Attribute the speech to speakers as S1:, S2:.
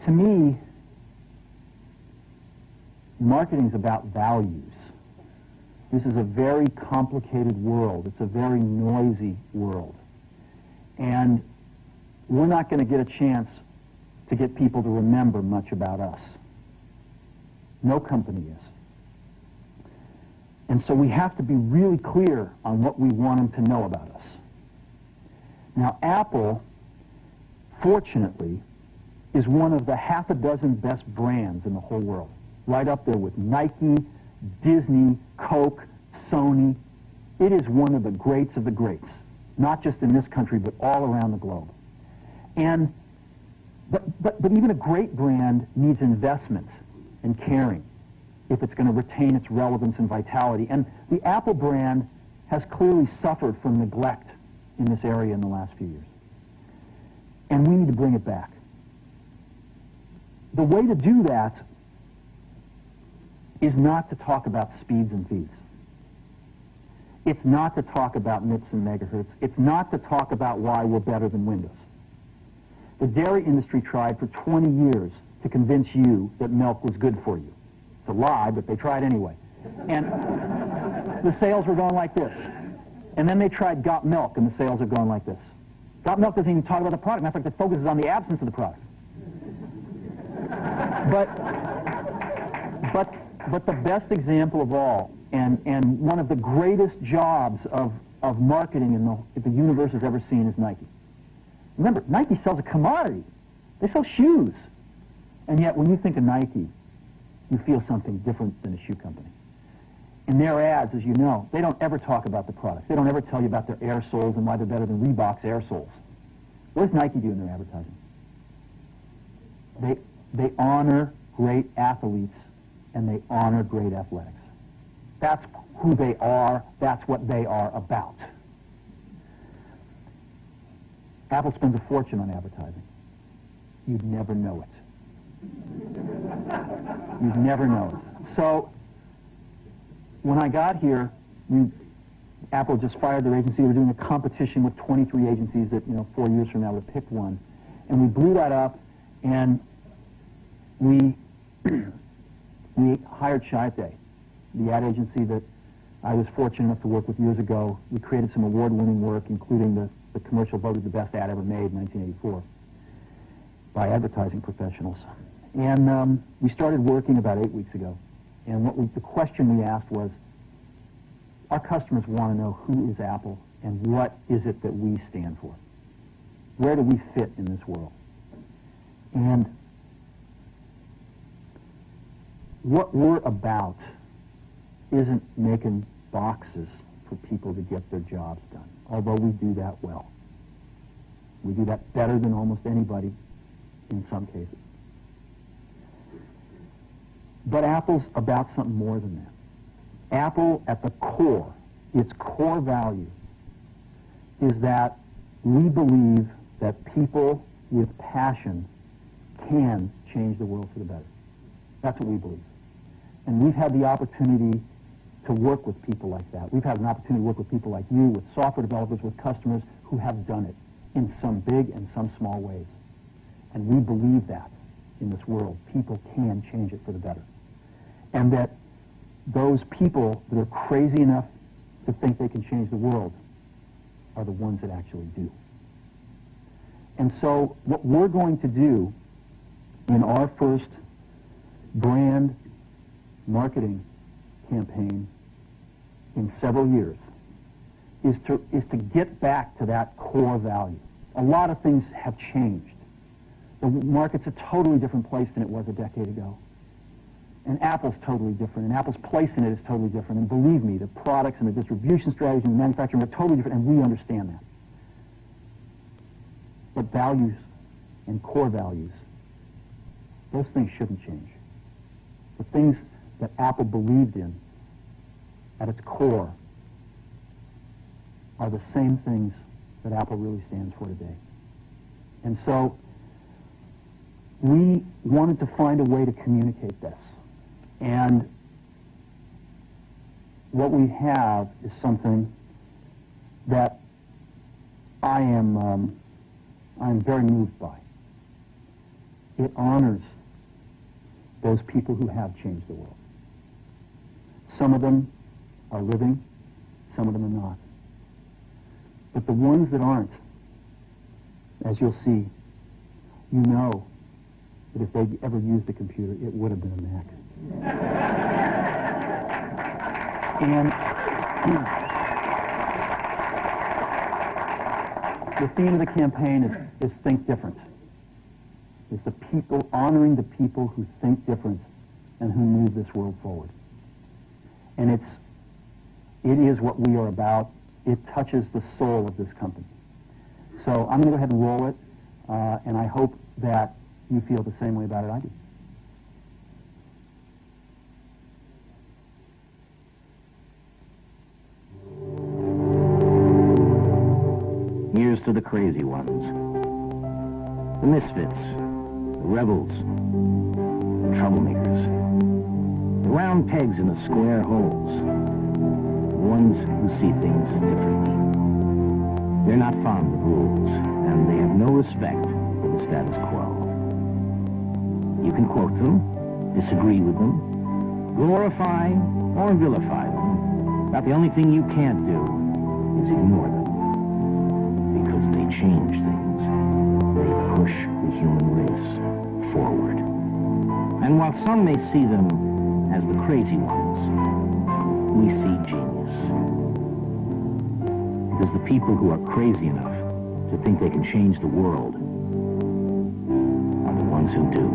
S1: To me, marketing is about values. This is a very complicated world. It's a very noisy world. And we're not going to get a chance to get people to remember much about us. No company is. And so we have to be really clear on what we want them to know about us. Now, Apple, fortunately, is one of the half a dozen best brands in the whole world. Right up there with Nike, Disney, Coke, Sony. It is one of the greats of the greats, not just in this country, but all around the globe. And but even a great brand needs investment and caring if it's going to retain its relevance and vitality. And the Apple brand has clearly suffered from neglect in this area in the last few years. And we need to bring it back. The way to do that is not to talk about speeds and feeds. It's not to talk about MIPS and megahertz. It's not to talk about why we're better than Windows. The dairy industry tried for 20 years to convince you that milk was good for you. It's a lie, but they tried anyway. And the sales were going like this. And then they tried Got Milk, and the sales are going like this. Got Milk doesn't even talk about the product. Matter of fact, it focuses on the absence of the product. But the best example of all, and one of the greatest jobs of marketing the universe has ever seen is Nike. Remember, Nike sells a commodity. They sell shoes. And yet, when you think of Nike, you feel something different than a shoe company. In their ads, as you know, they don't ever talk about the product. They don't ever tell you about their air soles and why they're better than Reebok's air soles. What does Nike do in their advertising? They honor great athletes and they honor great athletics. That's who they are. That's what they are about. Apple spends a fortune on advertising. You'd never know it. You'd never know it. So, when I got here, Apple just fired their agency. We were doing a competition with 23 agencies that, 4 years from now would have picked one. And we blew that up, and we hired Shiate, the ad agency that I was fortunate enough to work with years ago. We created some award-winning work, including the commercial voted the best ad ever made in 1984 by advertising professionals. And we started working about 8 weeks ago. And the question we asked was, our customers want to know who is Apple and what is it that we stand for? Where do we fit in this world? And what we're about isn't making boxes for people to get their jobs done, although we do that well. We do that better than almost anybody in some cases. But Apple's about something more than that. Apple, at the core, its core value, is that we believe that people with passion can change the world for the better. That's what we believe. And we've had the opportunity to work with people like that. We've had an opportunity to work with people like you, with software developers, with customers who have done it in some big and some small ways. And we believe that in this world, people can change it for the better. And that those people that are crazy enough to think they can change the world are the ones that actually do. And so what we're going to do in our first brand marketing campaign in several years is to get back to that core value. A lot of things have changed. The market's a totally different place than it was a decade ago. And Apple's totally different, and Apple's place in it is totally different. And believe me, the products and the distribution strategy and the manufacturing are totally different, and we understand that. But values and core values, those things shouldn't change. The things that Apple believed in at its core are the same things that Apple really stands for today. And so we wanted to find a way to communicate this. And what we have is something that I'm very moved by. It honors those people who have changed the world. Some of them are living, some of them are not. But the ones that aren't, as you'll see, you know that if they'd ever used a computer, it would have been a Mac. And the theme of the campaign is Think Different. It's the people, honoring the people who think different and who move this world forward. And it is what we are about. It touches the soul of this company. So I'm going to go ahead and roll it, and I hope that you feel the same way about it I do.
S2: Here's to the crazy ones, the misfits, the rebels, the troublemakers, the round pegs in the square holes, the ones who see things differently. They're not fond of rules, and they have no respect for the status quo. You can quote them, disagree with them, glorify or vilify them, but the only thing you can't do is ignore them. Because they change things. They push the human race forward. And while some may see them as the crazy ones, we see genius. Because the people who are crazy enough to think they can change the world are the ones who do.